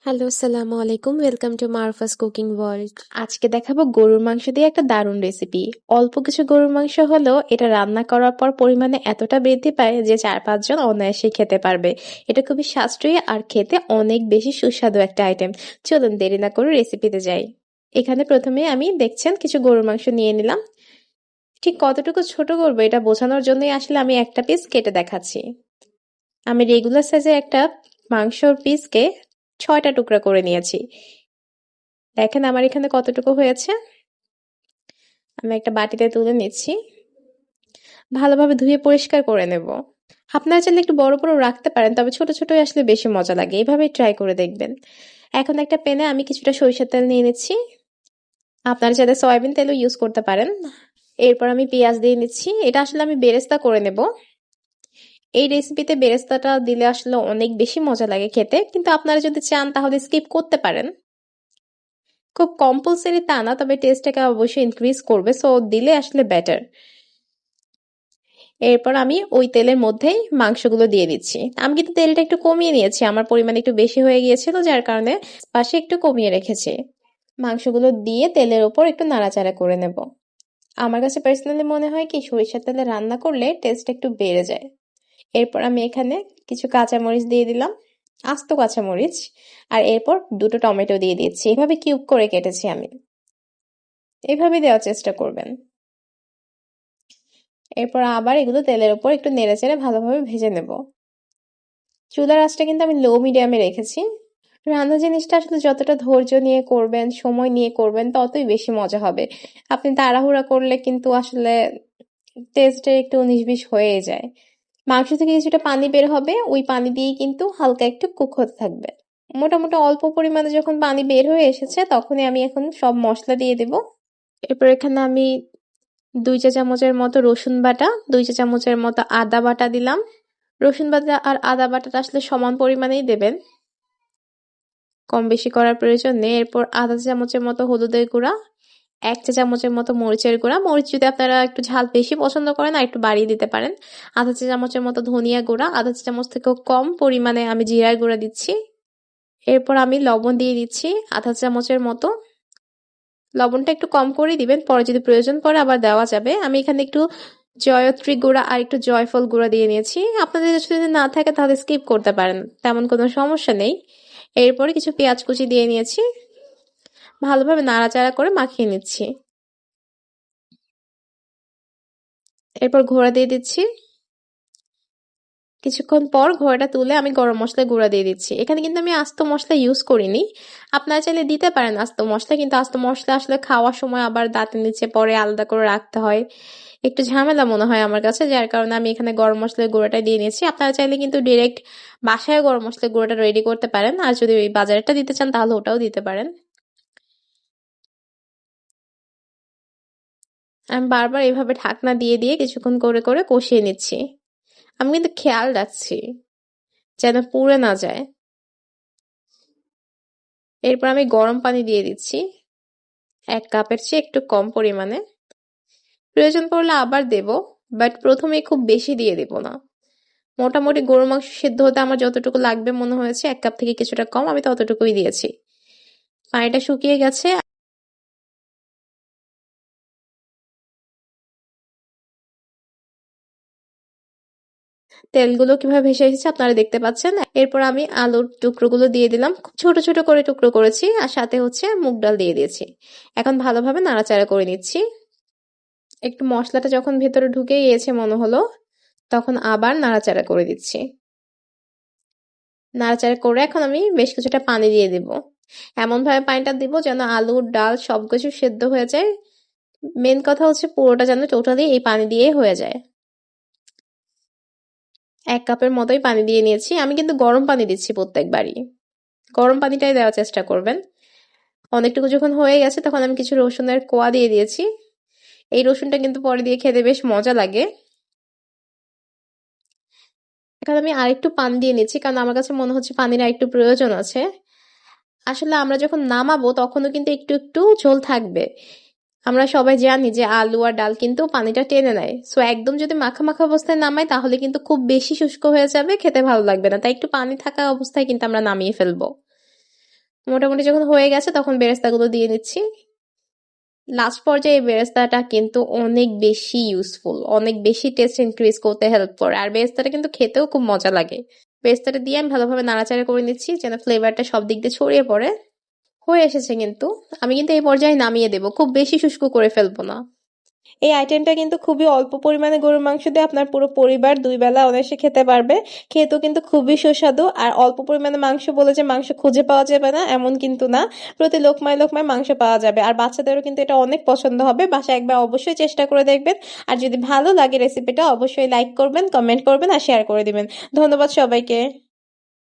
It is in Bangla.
হ্যালো, আসসালামু আলাইকুম। Welcome to Marufa's cooking world. আজকে দেখাবো গরুর মাংস দিয়ে একটা দারুণ রেসিপি। অল্প কিছু গরুর মাংস হলেও এটা রান্না করার পর পরিমাণে এতটা বৃদ্ধি পায় যে 4-5 জন অনায়াসেই খেতে পারবে। এটা খুবই সাশ্রয়ী আর খেতে অনেক বেশি সুস্বাদু একটা আইটেম। চলুন দেরি না করে রেসিপিতে যাই। এখানে প্রথমে আমি দেখছেন কিছু গরুর মাংস নিয়ে নিলাম। ঠিক কতটুকু ছোট করবো এটা বোঝানোর জন্যই আসলে আমি একটা পিস কেটে দেখাচ্ছি। আমি রেগুলার সাইজের একটা মাংসর পিসকে 6টা টুকরা করে নিয়েছি। দেখেন আমার এখানে কতটুকু হয়েছে। আমি একটা বাটিতে তুলে নিচ্ছি, ভালোভাবে ধুয়ে পরিষ্কার করে নেব। আপনারা চাইলে একটু বড় বড় রাখতে পারেন, তবে ছোট ছোটই আসলে বেশি মজা লাগে। এইভাবেই ট্রাই করে দেখবেন। এখন একটা প্যানে আমি কিছুটা সরিষার তেল নিয়ে নিচ্ছি। আপনারা চাইলে সয়াবিন তেলও ইউজ করতে পারেন। এরপর আমি পেঁয়াজ দিয়ে নিচ্ছি। এটা আসলে আমি বেরেস্তা করে নেব। এই রেসিপিতে বেরেস্তাটা দিলে আসলে অনেক বেশি মজা লাগে খেতে, কিন্তু আপনারা যদি চান তাহলে স্কিপ করতে পারেন। খুব কম্পালসারি তা না, তবে টেস্টটাকে অবশ্যই ইনক্রিজ করবে, সো দিলে আসলে বেটার। এরপর আমি ওই তেলের মধ্যেই মাংসগুলো দিয়ে দিচ্ছি। আমি কিন্তু তেলটা একটু কমিয়ে নিয়েছি, আমার পরিমাণ একটু বেশি হয়ে গিয়েছিল, যার কারণে পাশে একটু কমিয়ে রেখেছি। মাংসগুলো দিয়ে তেলের ওপর একটু নাড়াচাড়া করে নেব। আমার কাছে পার্সোনালি মনে হয় কি সরিষার তেলে রান্না করলে টেস্ট একটু বেড়ে যায়। এরপর আমি এখানে কিছু কাঁচামরিচ দিয়ে দিলাম, আস্ত কাঁচামরিচ। আর এরপর দুটো টমেটো দিয়ে দিচ্ছি, এভাবে কিউব করে কেটেছি আমি। এভাবে দেওয়ার চেষ্টা করবেন। এরপর আবার এগুলো তেলের উপর একটু নেড়েচেড়ে ভালোভাবে ভেজে নেব। চুলার আঁচটা কিন্তু আমি লো মিডিয়ামে রেখেছি। রান্না জিনিসটা আসলে যতটা ধৈর্য নিয়ে করবেন, সময় নিয়ে করবেন, ততই বেশি মজা হবে। আপনি তাড়াহুড়া করলে কিন্তু আসলে টেস্টে একটু 19-20 হয়ে যায়। মাংস থেকে কিছুটা পানি বের হবে, ওই পানি দিয়েই কিন্তু হালকা একটু কুক হতে থাকবে। মোটামুটি অল্প পরিমাণে যখন পানি বের হয়ে এসেছে, তখনই আমি এখন সব মশলা দিয়ে দেব। এরপর এখানে আমি 2 চা চামচের মতো রসুন বাটা, 2 চা চামচের মতো আদা বাটা দিলাম। রসুন বাটা আর আদা বাটাটা আসলে সমান পরিমাণেই দেবেন, কম বেশি করার প্রয়োজন নেই। এরপর আধা চা চামচের মতো হলুদের গুঁড়া, 1 চা চামচের মতো মরিচের গুঁড়া। মরিচ যদি আপনারা একটু ঝাল বেশি পছন্দ করেন আর একটু বাড়িয়ে দিতে পারেন। আধা চা চামচের মতো ধনিয়া গুঁড়া, আধা চা চামচ থেকেও কম পরিমাণে আমি জিরার গুঁড়া দিচ্ছি। এরপর আমি লবণ দিয়ে দিচ্ছি আধা চামচের মতো। লবণটা একটু কম করেই দিবেন, পরে যদি প্রয়োজন পড়ে আবার দেওয়া যাবে। আমি এখানে একটু জয়ত্রী গুঁড়া আর একটু জয়ফল গুঁড়া দিয়ে নিয়েছি। আপনাদের কাছে যদি না থাকে তাহলে স্কিপ করতে পারেন, তেমন কোনো সমস্যা নেই। এরপরে কিছু পেঁয়াজ কুচি দিয়ে নিয়েছি, ভালোভাবে নাড়াচাড়া করে মাখিয়ে নিচ্ছি। এরপর ঘোড়া দিয়ে দিচ্ছি। কিছুক্ষণ পর ঘোড়াটা তুলে আমি গরম মশলার গুঁড়া দিয়ে দিচ্ছি। এখানে কিন্তু আমি আস্ত মশলা ইউজ করিনি। আপনারা চাইলে দিতে পারেন আস্ত মশলা, কিন্তু আস্ত মশলা আসলে খাওয়ার সময় আবার দাঁতের নিচে পরে আলাদা করে রাখতে হয়, একটু ঝামেলা মনে হয় আমার কাছে, যার কারণে আমি এখানে গরম মশলার গুঁড়োটা দিয়ে নিয়েছি। আপনারা চাইলে কিন্তু ডিরেক্ট বাসায় গরম মশলার গুঁড়োটা রেডি করতে পারেন, আর যদি ওই বাজারেরটা দিতে চান তাহলে ওটাও দিতে পারেন। আমি বারবার এইভাবে ঢাকনা দিয়ে দিয়ে কিছুক্ষণ করে করে কষিয়ে নিচ্ছি। আমি কিন্তু খেয়াল রাখছি যেন পুড়ে না যায়। এরপর আমি গরম পানি দিয়ে দিচ্ছি, 1 কাপের চেয়ে একটু কম পরিমাণে। প্রয়োজন পড়লে আবার দেব, বাট প্রথমেই খুব বেশি দিয়ে দেব না। মোটামুটি গরুর মাংস সিদ্ধ হতে আমার যতটুকু লাগবে মনে হয়েছে 1 কাপ থেকে কিছুটা কম, আমি ততটুকুই দিয়েছি। পানিটা শুকিয়ে গেছে। তেলগুলো কিভাবে ভেসে এসেছে আপনারা দেখতে পাচ্ছেন। এরপর আমি আলুর টুকরোগুলো দিয়ে দিলাম, খুব ছোট ছোট করে টুকরো করেছি, আর সাথে হচ্ছে মুগ ডাল দিয়ে দিয়েছি। এখন ভালোভাবে নাড়াচাড়া করে নিচ্ছি। একটু মশলাটা যখন ভেতরে ঢুকে গিয়েছে মনে হলো, তখন আবার নাড়াচাড়া করে দিচ্ছি। নাড়াচাড়া করে এখন আমি বেশ কিছুটা পানি দিয়ে দিব। এমন ভাবে পানিটা দিব যেন আলু ডাল সবকিছু সেদ্ধ হয়ে যায়। মেন কথা হচ্ছে পুরোটা যেন টোটালি এই পানি দিয়ে হয়ে যায়। 1 কাপের মতোই পানি দিয়ে নিয়েছি। আমি কিন্তু গরম পানি দিচ্ছি প্রত্যেকবারই, গরম পানিটাই দেওয়ার চেষ্টা করবেন। অনেকটুকু যখন হয়ে গেছে তখন আমি কিছু রসুনের কোয়া দিয়ে দিয়েছি। এই রসুনটা কিন্তু পরে দিয়ে খেতে বেশ মজা লাগে। এখন আমি আরেকটু পানি দিয়ে নিচ্ছি, কারণ আমার কাছে মনে হচ্ছে পানির আরেকটু প্রয়োজন আছে। আসলে আমরা যখন নামাবো তখনও কিন্তু একটু একটু ঝোল থাকবে। আমরা সবাই জানি যে আলু আর ডাল কিন্তু পানিটা টেনে নেয়, সো একদম যদি মাখা মাখা অবস্থায় নামাই তাহলে কিন্তু খুব বেশি শুষ্ক হয়ে যাবে, খেতে ভালো লাগবে না। তাই একটু পানি থাকা অবস্থায় কিন্তু আমরা নামিয়ে ফেলবো। মোটামুটি যখন হয়ে গেছে তখন বেরেস্তাগুলো দিয়ে দিচ্ছি। লাস্ট পর্যায়ে এই বেরেস্তাটা কিন্তু অনেক বেশি ইউজফুল, অনেক বেশি টেস্ট ইনক্রিজ করতে হেল্প করে, আর বেরেস্তাটা কিন্তু খেতেও খুব মজা লাগে। বেরেস্তাটা দিয়ে আমি ভালোভাবে নাড়াচাড়া করে নিচ্ছি যেন ফ্লেভারটা সব দিক দিয়ে ছড়িয়ে পড়ে। হয়ে এসেছে কিন্তু, আমি কিন্তু এই পর্যায়ে নামিয়ে দেবো, খুব বেশি শুষ্ক করে ফেলবো না। এই আইটেমটা কিন্তু খুবই অল্প পরিমাণে গরুর মাংস দিয়ে আপনার পুরো পরিবার 2 বেলা অনায়াসে খেতে পারবে। খেতেও কিন্তু খুবই সুস্বাদু, আর অল্প পরিমাণে মাংস বলে যে মাংস খুঁজে পাওয়া যাবে না এমন কিন্তু না। প্রতি লোকমায় লোকমায় মাংস পাওয়া যাবে, আর বাচ্চাদেরও কিন্তু এটা অনেক পছন্দ হবে। বাসায় একবার অবশ্যই চেষ্টা করে দেখবেন। আর যদি ভালো লাগে রেসিপিটা অবশ্যই লাইক করবেন, কমেন্ট করবেন আর শেয়ার করে দিবেন। ধন্যবাদ সবাইকে।